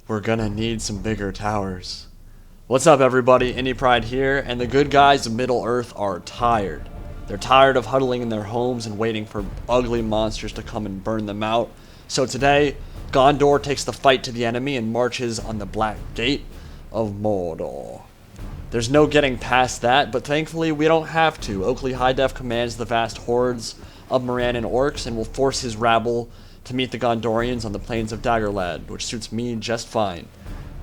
We're gonna need some bigger towers. What's up, everybody? Indie Pride here, and the good guys of Middle-earth are tired. They're tired of huddling in their homes and waiting for ugly monsters to come and burn them out. So today, Gondor takes the fight to the enemy and marches on the Black Gate of Mordor. There's no getting past that, but thankfully we don't have to. Olog Hai commands the vast hordes of Moran and orcs and will force his rabble to meet the Gondorians on the Plains of Dagorlad, which suits me just fine.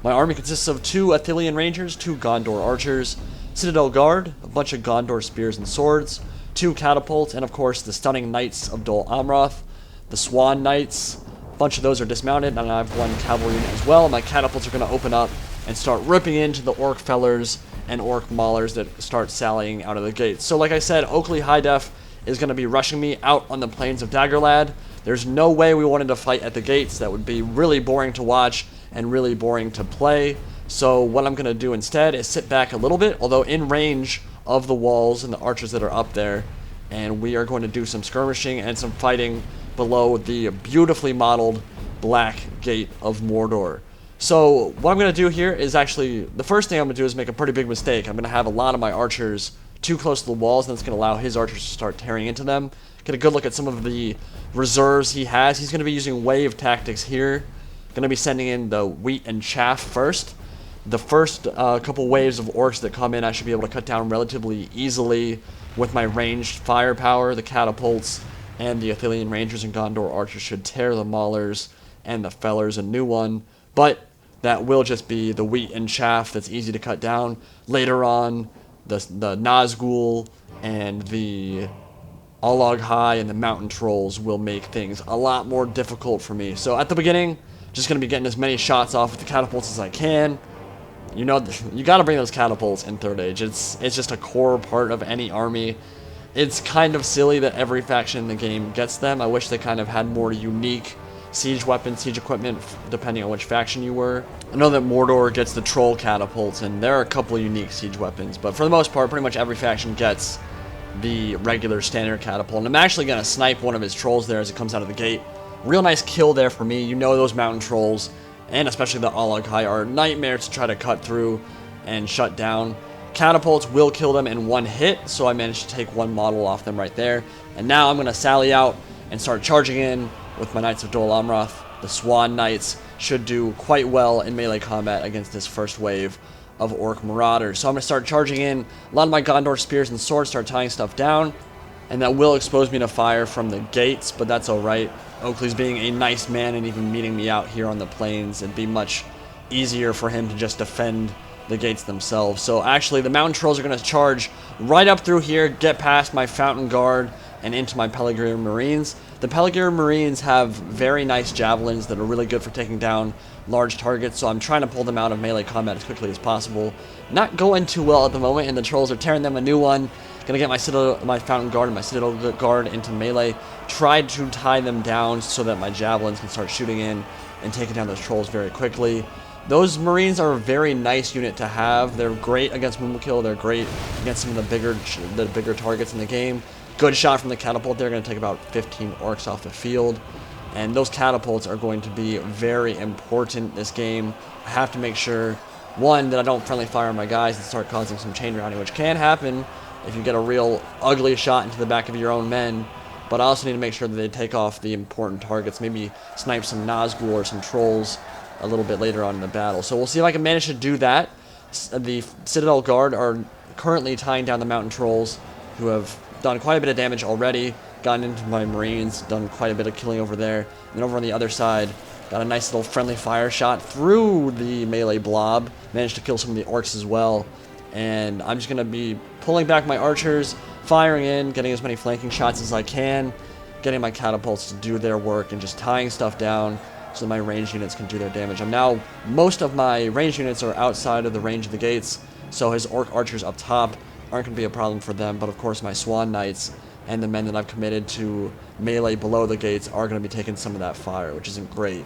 My army consists of 2 Athelian Rangers, 2 Gondor Archers, Citadel Guard, a bunch of Gondor Spears and Swords, 2 Catapults, and of course the stunning Knights of Dol Amroth, the Swan Knights. A bunch of those are dismounted, and I have 1 cavalry unit as well. My Catapults are going to open up and start ripping into the Orc Fellers and Orc Maulers that start sallying out of the gates. So like I said, Olog Hai is going to be rushing me out on the Plains of Dagorlad. There's no way we wanted to fight at the gates. That would be really boring to watch and really boring to play. So what I'm going to do instead is sit back a little bit, although in range of the walls and the archers that are up there, and we are going to do some skirmishing and some fighting below the beautifully modeled Black Gate of Mordor. So what I'm going to do here is actually, the first thing I'm going to do is make a pretty big mistake. I'm going to have a lot of my archers too close to the walls, and that's going to allow his archers to start tearing into them. Get a good look at some of the reserves he has. He's going to be using wave tactics here. Going to be sending in the wheat and chaff first. The first couple waves of orcs that come in, I should be able to cut down relatively easily with my ranged firepower. The catapults and the Athelian Rangers and Gondor Archers should tear the Maulers and the Fellers a new one. But that will just be the wheat and chaff that's easy to cut down. Later on, the Nazgûl and the Olog Hai and the mountain trolls will make things a lot more difficult for me. So at the beginning, just going to be getting as many shots off with the catapults as I can. You know, you got to bring those catapults in 3rd Age. It's just a core part of any army. It's kind of silly that every faction in the game gets them. I wish they kind of had more unique siege weapons, siege equipment, depending on which faction you were. I know that Mordor gets the troll catapults, and there are a couple unique siege weapons, but for the most part, pretty much every faction gets the regular standard catapult. And I'm actually going to snipe one of his trolls there as it comes out of the gate. Real nice kill there for me. You know those mountain trolls, and especially the Olog Hai, are nightmares to try to cut through and shut down. Catapults will kill them in 1 hit, so I managed to take 1 model off them right there. And now I'm going to sally out and start charging in with my Knights of Dol Amroth. The Swan Knights should do quite well in melee combat against this first wave of Orc Marauders. So I'm going to start charging in. A lot of my Gondor Spears and Swords start tying stuff down, and that will expose me to fire from the gates, but that's alright. Oakley's being a nice man and even meeting me out here on the plains. It'd be much easier for him to just defend the gates themselves. So actually, the mountain trolls are going to charge right up through here, get past my Fountain Guard, and into my Pelagir Marines. The Pelagir Marines have very nice javelins that are really good for taking down large targets, so I'm trying to pull them out of melee combat as quickly as possible. Not going too well at the moment, and the trolls are tearing them a new one. Gonna get my Fountain Guard and my Citadel Guard into melee. Tried to tie them down so that my javelins can start shooting in and taking down those trolls very quickly. Those Marines are a very nice unit to have. They're great against Mumakil. They're great against some of the bigger targets in the game. Good shot from the catapult. They're going to take about 15 orcs off the field. And those catapults are going to be very important this game. I have to make sure, 1, that I don't friendly fire on my guys and start causing some chain routing, which can happen if you get a real ugly shot into the back of your own men. But I also need to make sure that they take off the important targets. Maybe snipe some Nazgûl or some trolls a little bit later on in the battle. So we'll see if I can manage to do that. The Citadel Guard are currently tying down the mountain trolls, who have done quite a bit of damage already. Gotten into my Marines, done quite a bit of killing over there. And then over on the other side, got a nice little friendly fire shot through the melee blob. Managed to kill some of the orcs as well. And I'm just going to be pulling back my archers, firing in, getting as many flanking shots as I can, getting my catapults to do their work, and just tying stuff down so that my ranged units can do their damage. Most of my ranged units are outside of the range of the gates, so his orc archers up top aren't going to be a problem for them, but of course my Swan Knights and the men that I've committed to melee below the gates are going to be taking some of that fire, which isn't great.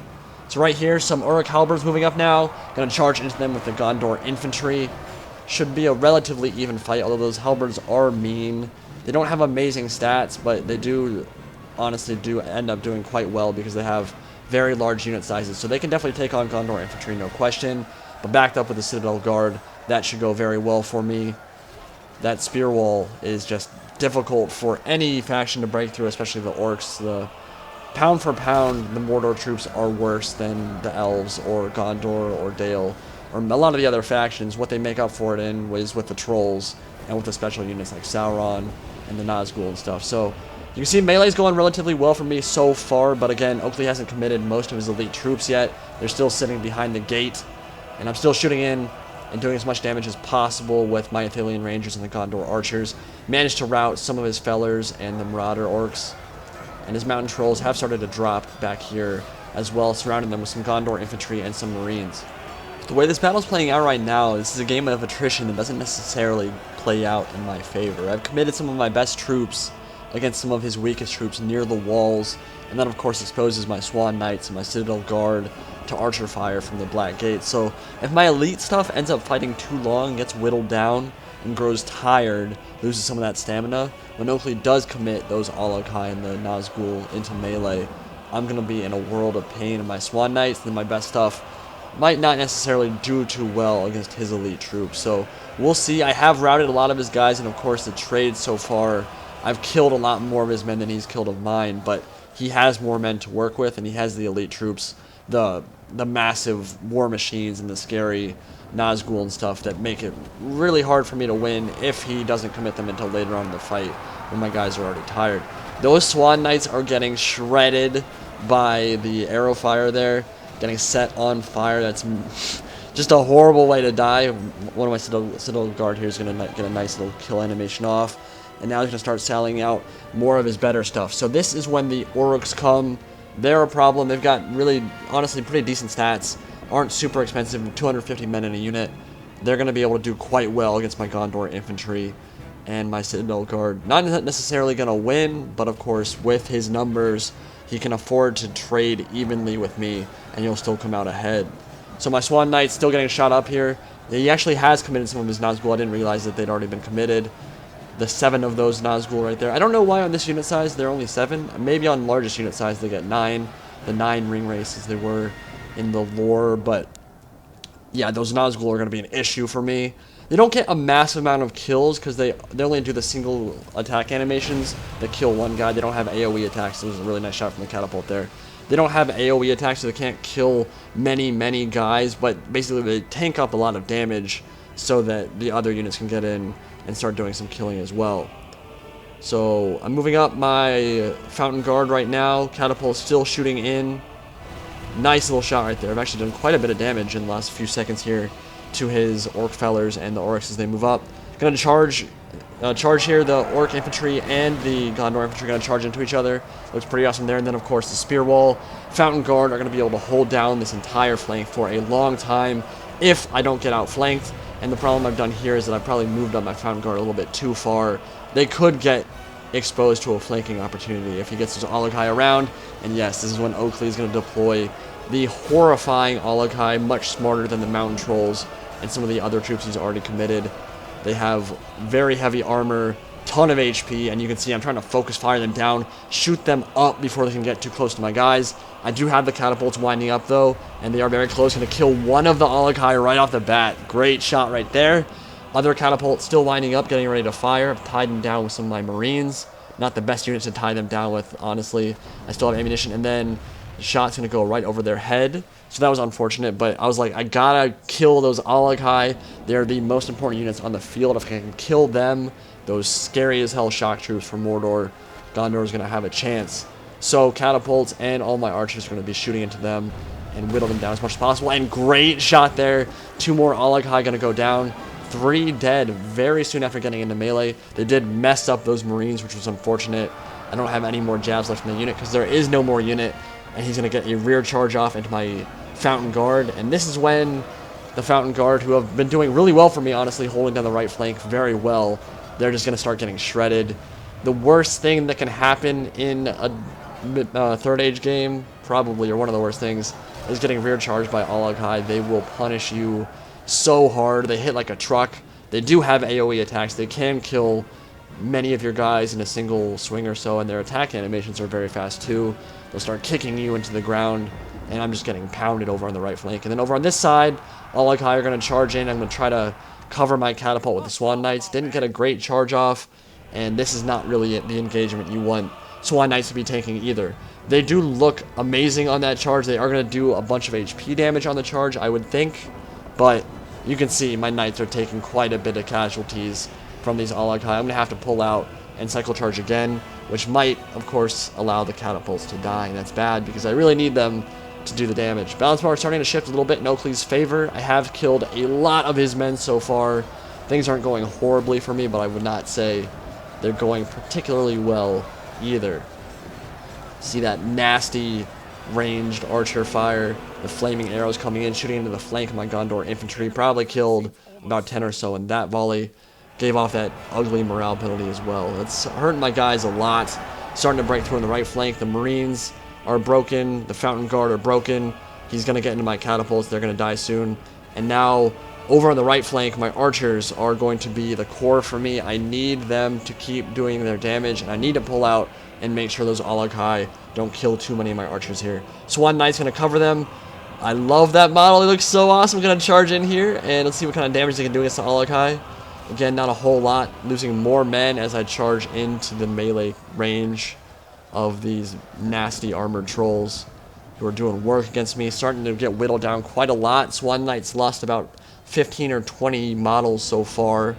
So right here, some Uruk halberds moving up now. Going to charge into them with the Gondor infantry. Should be a relatively even fight, although those halberds are mean. They don't have amazing stats, but they do honestly end up doing quite well because they have very large unit sizes. So they can definitely take on Gondor infantry, no question. But backed up with the Citadel Guard, that should go very well for me. That spear wall is just difficult for any faction to break through, especially the orcs. The pound for pound, the Mordor troops are worse than the elves or Gondor or Dale or a lot of the other factions. What they make up for it in is with the trolls and with the special units like Sauron and the Nazgul and stuff. So you can see melee's going relatively well for me so far, but again, Oakley hasn't committed most of his elite troops yet. They're still sitting behind the gate, and I'm still shooting in and doing as much damage as possible with my Ithilien Rangers and the Gondor Archers. Managed to rout some of his fellers and the Marauder Orcs, and his Mountain Trolls have started to drop back here as well, surrounding them with some Gondor Infantry and some Marines. The way this battle's playing out right now, this is a game of attrition that doesn't necessarily play out in my favor. I've committed some of my best troops against some of his weakest troops near the walls, and that of course exposes my Swan Knights and my Citadel Guard to archer fire from the Black Gate. So if my elite stuff ends up fighting too long, gets whittled down, and grows tired, loses some of that stamina, when Oakley does commit those Olog Hai and the Nazgul into melee, I'm going to be in a world of pain, and my Swan Knights and my best stuff might not necessarily do too well against his elite troops. So we'll see. I have routed a lot of his guys, and of course the trade so far, I've killed a lot more of his men than he's killed of mine, but he has more men to work with, and he has the elite troops, the massive war machines and the scary Nazgul and stuff that make it really hard for me to win if he doesn't commit them until later on in the fight when my guys are already tired. Those Swan Knights are getting shredded by the arrow fire there, getting set on fire. That's just a horrible way to die. One of my Citadel Guard here is going to get a nice little kill animation off, and now he's going to start selling out more of his better stuff. So this is when the Orcs come. They're a problem. They've got really, honestly, pretty decent stats. Aren't super expensive, 250 men in a unit. They're going to be able to do quite well against my Gondor infantry and my Citadel Guard. Not necessarily going to win, but of course, with his numbers, he can afford to trade evenly with me, and he'll still come out ahead. So my Swan Knight's still getting shot up here. He actually has committed some of his Nazgul. I didn't realize that they'd already been committed. The 7 of those Nazgul right there. I don't know why on this unit size they're only 7. Maybe on largest unit size they get 9. The 9 ring races they were in the lore, but yeah, those Nazgul are going to be an issue for me. They don't get a massive amount of kills because they only do the single attack animations that kill one guy. They don't have AoE attacks. It was a really nice shot from the catapult there. They don't have AoE attacks, so they can't kill many guys, but basically they tank up a lot of damage so that the other units can get in and start doing some killing as well. So I'm moving up my Fountain Guard right now. Catapult still shooting in. Nice little shot right there. I've actually done quite a bit of damage in the last few seconds here to his Orc Fellers and the Orcs as they move up. Gonna charge here. The Orc Infantry and the Gondor Infantry gonna charge into each other. Looks pretty awesome there. And then of course the Spear Wall. Fountain Guard are gonna be able to hold down this entire flank for a long time if I don't get outflanked. And the problem I've done here is that I've probably moved up my Fountain Guard a little bit too far. They could get exposed to a flanking opportunity if he gets his Olog Hai around. And yes, this is when Oakley is going to deploy the horrifying Olog Hai, much smarter than the Mountain Trolls and some of the other troops he's already committed. They have very heavy armor, ton of HP, and you can see I'm trying to focus fire them down, shoot them up before they can get too close to my guys. I do have the catapults winding up though, and they are very close. Going to kill one of the Olog Hai right off the bat. Great shot right there. Other catapult still lining up, getting ready to fire. I've tied them down with some of my Marines. Not the best unit to tie them down with, honestly. I still have ammunition, and then the shot's going to go right over their head. So that was unfortunate, but I was like, I gotta kill those Olog Hai. They're the most important units on the field. If I can kill them, those scary as hell shock troops from Mordor, Gondor is going to have a chance. So catapults and all my archers are going to be shooting into them and whittle them down as much as possible. And great shot there. 2 more Olog Hai going to go down. 3 dead very soon after getting into melee. They did mess up those Marines, which was unfortunate. I don't have any more jabs left in the unit because there is no more unit. And he's going to get a rear charge off into my Fountain Guard. And this is when the Fountain Guard, who have been doing really well for me, honestly, holding down the right flank very well, they're just going to start getting shredded. The worst thing that can happen in a Third Age game, probably, or one of the worst things, is getting rear charged by Olog Hai. They will punish you so hard. They hit like a truck. They do have AoE attacks. They can kill many of your guys in a single swing or so, and their attack animations are very fast too. They'll start kicking you into the ground, and I'm just getting pounded over on the right flank. And then over on this side, Olog Hai are going to charge in. I'm going to try to cover my catapult with the Swan Knights. Didn't get a great charge off, and this is not really the engagement you want Swan Knights to be taking either. They do look amazing on that charge. They are going to do a bunch of HP damage on the charge, I would think, but you can see my Knights are taking quite a bit of casualties from these Olog Hai. I'm going to have to pull out and cycle charge again, which might, of course, allow the catapults to die, and that's bad because I really need them to do the damage. Balance bar is starting to shift a little bit in Oakley's favor. I have killed a lot of his men so far. Things aren't going horribly for me, but I would not say they're going particularly well either. See that nasty ranged archer fire, the flaming arrows coming in, shooting into the flank of my Gondor infantry. Probably killed about 10 or so in that volley. Gave off that ugly morale penalty as well. That's hurting my guys a lot. Starting to break through on the right flank. The Marines are broken. The Fountain Guard are broken. He's going to get into my catapults. They're going to die soon. And now, over on the right flank, my archers are going to be the core for me. I need them to keep doing their damage, and I need to pull out and make sure those Olog Hai don't kill too many of my archers here. Swan Knight's going to cover them. I love that model. It looks so awesome. I'm going to charge in here, and let's see what kind of damage they can do against the Olog Hai. Again, not a whole lot. Losing more men as I charge into the melee range of these nasty armored trolls who are doing work against me. Starting to get whittled down quite a lot. Swan Knight's lost about 15 or 20 models so far. And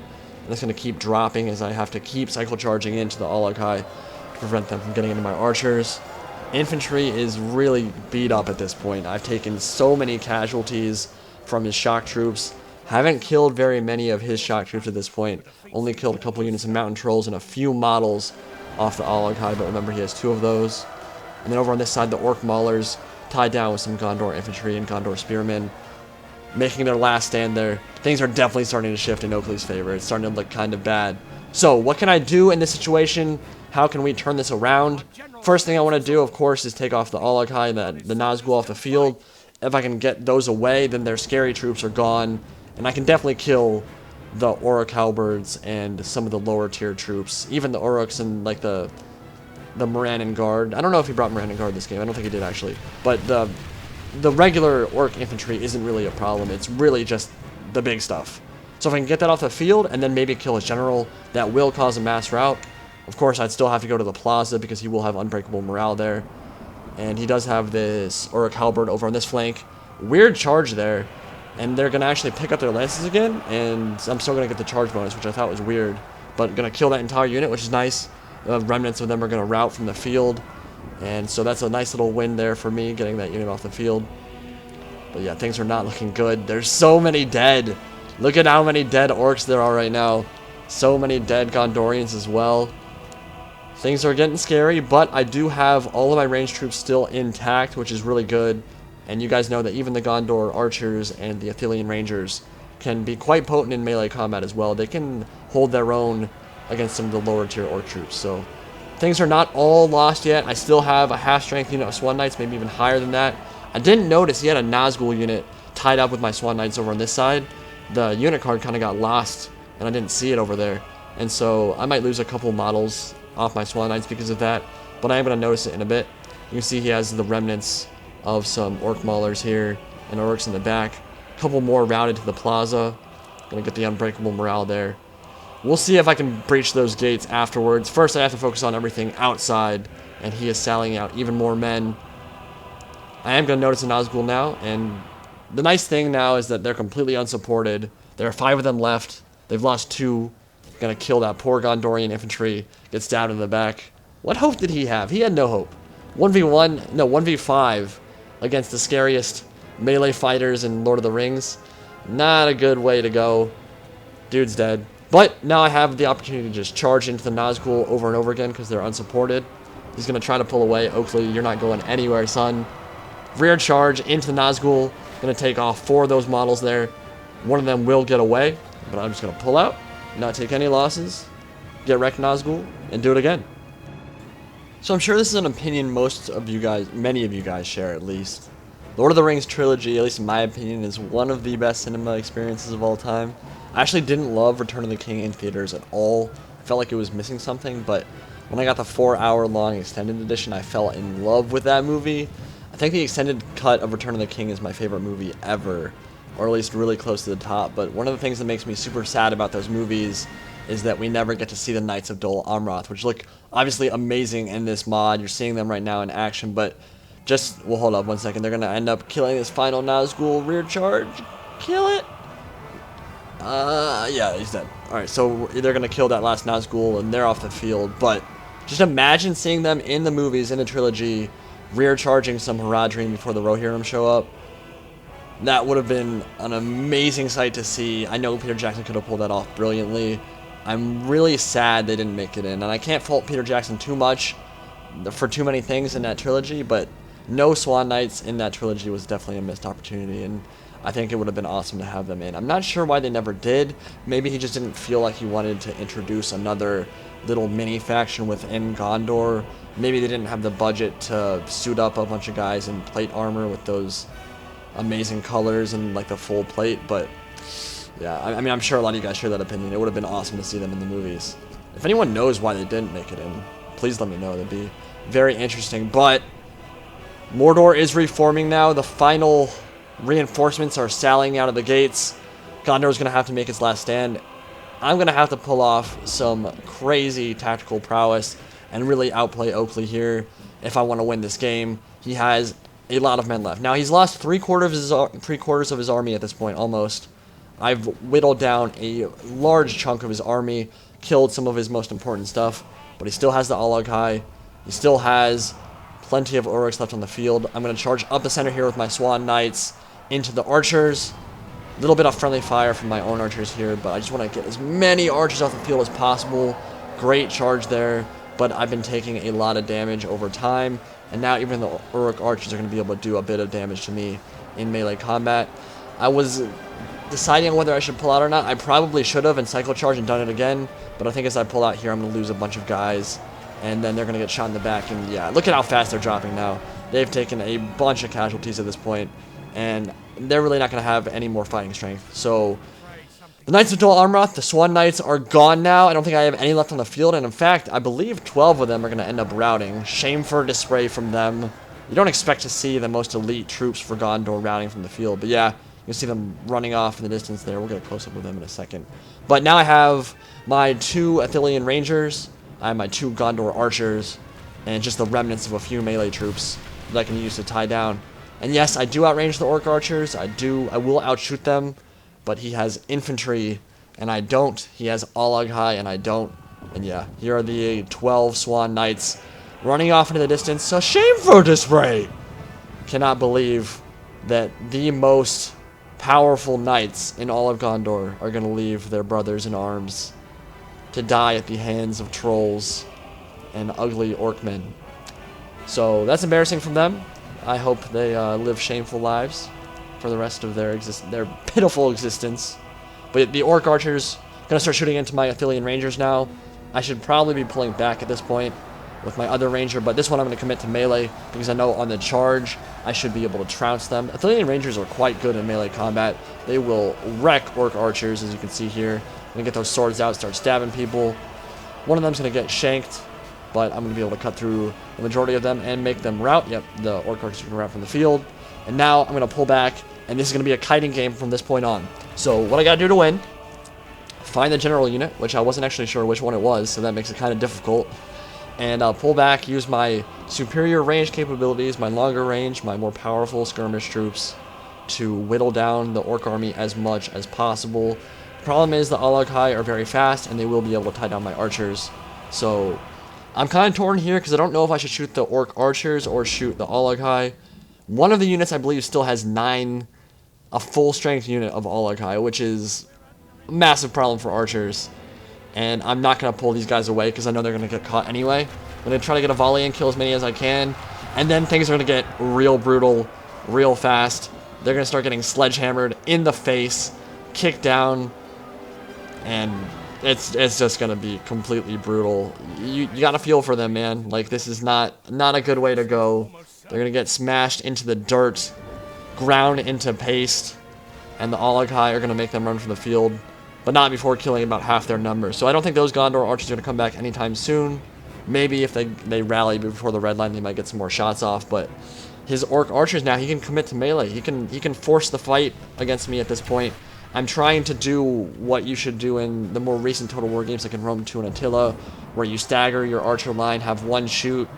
that's going to keep dropping as I have to keep cycle charging into the Olog Hai to prevent them from getting into my archers. Infantry is really beat up at this point. I've taken so many casualties from his shock troops. Haven't killed very many of his shock troops at this point. Only killed a couple units of mountain trolls and a few models off the Olog Hai, but remember he has 2 of those. And then over on this side, the Orc Maulers tied down with some Gondor infantry and Gondor spearmen, making their last stand there. Things are definitely starting to shift in Oakley's favor. It's starting to look kind of bad. So what can I do in this situation? How can we turn this around? First thing I want to do, of course, is take off the Olog Hai, the Nazgûl off the field. If I can get those away, then their scary troops are gone. And I can definitely kill the Orc halberds and some of the lower tier troops. Even the Uruks and like the Morannon Guard. I don't know if he brought Morannon Guard this game. I don't think he did actually. But the regular Orc infantry isn't really a problem. It's really just the big stuff. So if I can get that off the field and then maybe kill his general, that will cause a mass rout. Of course, I'd still have to go to the plaza because he will have unbreakable morale there. And he does have this Uruk halberd over on this flank. Weird charge there. And they're going to actually pick up their lances again, and I'm still going to get the charge bonus, which I thought was weird. But going to kill that entire unit, which is nice. The remnants of them are going to rout from the field. And so that's a nice little win there for me, getting that unit off the field. But yeah, things are not looking good. There's so many dead. Look at how many dead orcs there are right now. So many dead Gondorians as well. Things are getting scary, but I do have all of my ranged troops still intact, which is really good. And you guys know that even the Gondor archers and the Athelian rangers can be quite potent in melee combat as well. They can hold their own against some of the lower tier orc troops. So things are not all lost yet. I still have a half strength unit of Swan Knights, maybe even higher than that. I didn't notice he had a Nazgul unit tied up with my Swan Knights over on this side. The unit card kind of got lost, and I didn't see it over there. And so I might lose a couple models off my Swan Knights because of that, but I am going to notice it in a bit. You can see he has the remnants of some Orc Maulers here and Orcs in the back. A couple more routed to the plaza. Gonna get the unbreakable morale there. We'll see if I can breach those gates afterwards. First, I have to focus on everything outside, and he is sallying out even more men. I am gonna notice a Nazgul now, and the nice thing now is that they're completely unsupported. There are 5 of them left. They've lost 2. Gonna kill that poor Gondorian infantry. Gets stabbed in the back. What hope did he have? He had no hope. 1v1, no, 1v5 against the scariest melee fighters in Lord of the Rings. Not a good way to go. Dude's dead. But now I have the opportunity to just charge into the Nazgul over and over again because they're unsupported. He's going to try to pull away. Oakley, you're not going anywhere, son. Rear charge into the Nazgul. Going to take off 4 of those models there. One of them will get away, but I'm just going to pull out, not take any losses, get wrecked Nazgul, and do it again. So I'm sure this is an opinion most of you guys, many of you guys share at least. Lord of the Rings trilogy, at least in my opinion, is one of the best cinema experiences of all time. I actually didn't love Return of the King in theaters at all. felt like it was missing something, but when I got the 4-hour-long extended edition, I fell in love with that movie. I think the extended cut of Return of the King is my favorite movie ever, or at least really close to the top. But one of the things that makes me super sad about those movies is that we never get to see the Knights of Dol Amroth, which look obviously amazing in this mod. You're seeing them right now in action, but just, well, hold up one second. They're going to end up killing this final Nazgul rear charge. Kill it. Yeah, he's dead. Alright, so they're going to kill that last Nazgul, and they're off the field. But just imagine seeing them in the movies, in the trilogy, rear charging some Haradrim before the Rohirrim show up. That would have been an amazing sight to see. I know Peter Jackson could have pulled that off brilliantly. I'm really sad they didn't make it in, and I can't fault Peter Jackson too much for too many things in that trilogy, but no Swan Knights in that trilogy was definitely a missed opportunity, and I think it would have been awesome to have them in. I'm not sure why they never did. Maybe he just didn't feel like he wanted to introduce another little mini faction within Gondor. Maybe they didn't have the budget to suit up a bunch of guys in plate armor with those amazing colors and like the full plate, but yeah, I mean, I'm sure a lot of you guys share that opinion. It would have been awesome to see them in the movies. If anyone knows why they didn't make it in, please let me know. That'd be very interesting. But Mordor is reforming now. The final reinforcements are sallying out of the gates. Gondor is going to have to make its last stand. I'm going to have to pull off some crazy tactical prowess and really outplay Oakley here if I want to win this game. He has a lot of men left. Now, he's lost three-quarters of his army at this point, almost. I've whittled down a large chunk of his army, killed some of his most important stuff, but he still has the Olog Hai. He still has plenty of Uruks left on the field. I'm going to charge up the center here with my Swan Knights into the archers. A little bit of friendly fire from my own archers here, but I just want to get as many archers off the field as possible. Great charge there, but I've been taking a lot of damage over time, and now even the Uruk archers are going to be able to do a bit of damage to me in melee combat. I was deciding on whether I should pull out or not. I probably should have and cycle charge and done it again, but I think as I pull out here, I'm going to lose a bunch of guys, and then they're going to get shot in the back, and yeah, look at how fast they're dropping now. They've taken a bunch of casualties at this point, and they're really not going to have any more fighting strength. So the Knights of Dol Amroth, the Swan Knights, are gone now. I don't think I have any left on the field, and in fact, I believe 12 of them are going to end up routing. Shameful display from them. You don't expect to see the most elite troops for Gondor routing from the field, but yeah, you can see them running off in the distance there. We'll get a close-up of them in a second. But now I have my 2 Athelian Rangers, I have my 2 Gondor Archers, and just the remnants of a few melee troops that I can use to tie down. And yes, I do outrange the Orc Archers. I will outshoot them, but he has infantry, and I don't. He has Olog Hai, and I don't. And yeah, here are the 12 Swan Knights running off into the distance. So shameful display! Cannot believe that the most powerful knights in all of Gondor are going to leave their brothers in arms to die at the hands of trolls and ugly orcmen. So that's embarrassing from them. I hope they live shameful lives for the rest of their pitiful existence. But the Orc Archers going to start shooting into my Athelian Rangers now. I should probably be pulling back at this point with my other Ranger, but this one I'm going to commit to melee because I know on the charge I should be able to trounce them. Athelian Rangers are quite good in melee combat. They will wreck Orc Archers, as you can see here. I'm going to get those swords out, start stabbing people. One of them's going to get shanked, but I'm going to be able to cut through the majority of them and make them rout. Yep, the Orc Archers are going to rout from the field. And now I'm going to pull back, and this is going to be a kiting game from this point on. So what I got to do to win, find the general unit, which I wasn't actually sure which one it was, so that makes it kind of difficult. And I'll pull back, use my superior range capabilities, my longer range, my more powerful skirmish troops to whittle down the Orc army as much as possible. The problem is the Olog Hai are very fast, and they will be able to tie down my archers. So I'm kind of torn here because I don't know if I should shoot the Orc Archers or shoot the Olog Hai. One of the units, I believe, still has a full-strength unit of Olog Hai, which is a massive problem for archers. And I'm not going to pull these guys away because I know they're going to get caught anyway. I'm going to try to get a volley and kill as many as I can. And then things are going to get real brutal, real fast. They're going to start getting sledgehammered in the face, kicked down, and it's just going to be completely brutal. You got to feel for them, man. Like, this is not a good way to go. They're going to get smashed into the dirt, ground into paste, and the Olog Hai are going to make them run from the field. But but not before killing about half their numbers. So I don't think those Gondor archers are going to come back anytime soon. Maybe if they rally before the red line, they might get some more shots off, but his orc archers now, he can commit to melee. He can force the fight against me at this point. I'm trying to do what you should do in the more recent Total War games like in Rome 2 and Attila, where you stagger your archer line, have one shoot,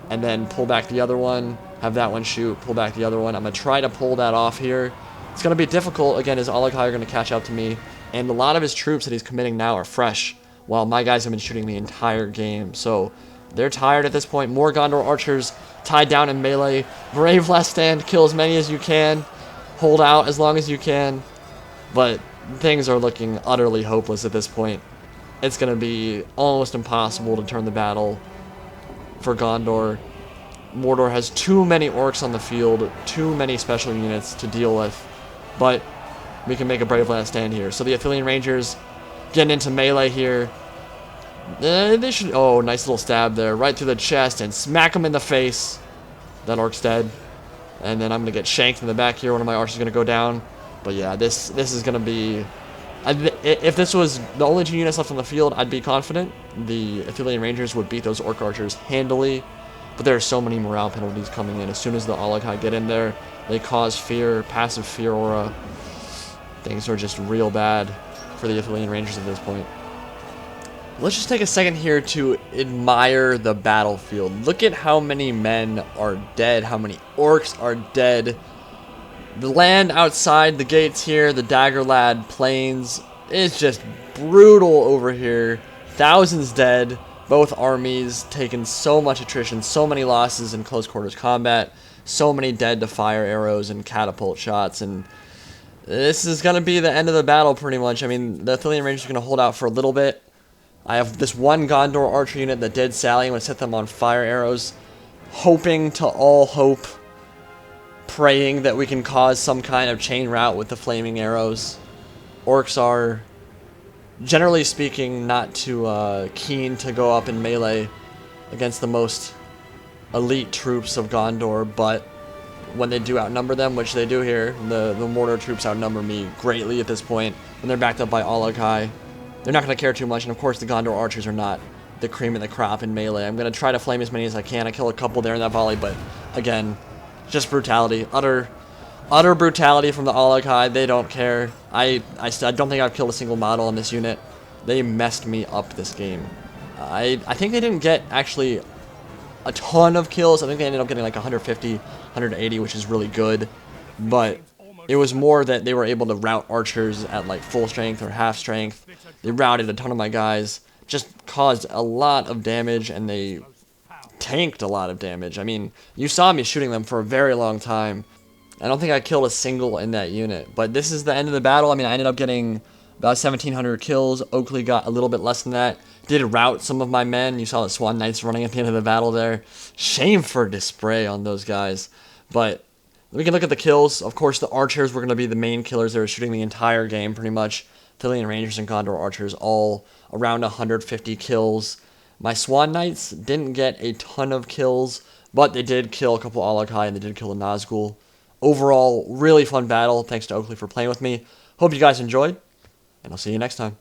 and then pull back the other one, have that one shoot, pull back the other one. I'm going to try to pull that off here. It's going to be difficult. Again, his Olog Hai are going to catch up to me, and a lot of his troops that he's committing now are fresh, while my guys have been shooting the entire game. So they're tired at this point. More Gondor archers tied down in melee. Brave last stand, kill as many as you can, hold out as long as you can. But things are looking utterly hopeless at this point. It's going to be almost impossible to turn the battle for Gondor. Mordor has too many orcs on the field, too many special units to deal with. But we can make a brave last stand here. So the Athelian Rangers getting into melee here. They should... Oh, nice little stab there. Right through the chest and smack him in the face. That orc's dead. And then I'm going to get shanked in the back here. One of my archers is going to go down. But yeah, this is going to be... If this was the only 2 units left on the field, I'd be confident the Athelian Rangers would beat those orc archers handily. But there are so many morale penalties coming in. As soon as the Olog Hai get in there, they cause fear, passive fear aura. Things are just real bad for the Athelian Rangers at this point. Let's just take a second here to admire the battlefield. Look at how many men are dead, how many orcs are dead. The land outside the gates here, the Dagorlad Plains, is just brutal over here. Thousands dead, both armies taking so much attrition, so many losses in close quarters combat, so many dead to fire arrows and catapult shots, and this is going to be the end of the battle pretty much. I mean, the Athelian Rangers are going to hold out for a little bit. I have this one Gondor archer unit that did sally and would set them on fire arrows, hoping to all hope, praying that we can cause some kind of chain route with the flaming arrows. Orcs are, generally speaking, not too keen to go up in melee against the most elite troops of Gondor, but when they do outnumber them, which they do here, the Mordor troops outnumber me greatly at this point, and they're backed up by Olog Hai. They're not going to care too much, and of course the Gondor archers are not the cream of the crop in melee. I'm going to try to flame as many as I can. I kill a couple there in that volley, but again, just brutality. Utter brutality from the Olog Hai. They don't care. I don't think I've killed a single model in this unit. They messed me up this game. I think they didn't get actually a ton of kills. I think they ended up getting like 150, 180, which is really good. But it was more that they were able to rout archers at like full strength or half strength. They routed a ton of my guys, just caused a lot of damage, and they tanked a lot of damage. I mean, you saw me shooting them for a very long time. I don't think I killed a single in that unit, but this is the end of the battle. I mean, I ended up getting about 1,700 kills. Oakley got a little bit less than that. Did rout some of my men. You saw the Swan Knights running at the end of the battle there. Shame for display on those guys. But we can look at the kills. Of course, the archers were going to be the main killers. They were shooting the entire game, pretty much. Athelian Rangers and Gondor archers all around 150 kills. My Swan Knights didn't get a ton of kills, but they did kill a couple Olog Hai, and they did kill a Nazgul. Overall, really fun battle. Thanks to Oakley for playing with me. Hope you guys enjoyed, and I'll see you next time.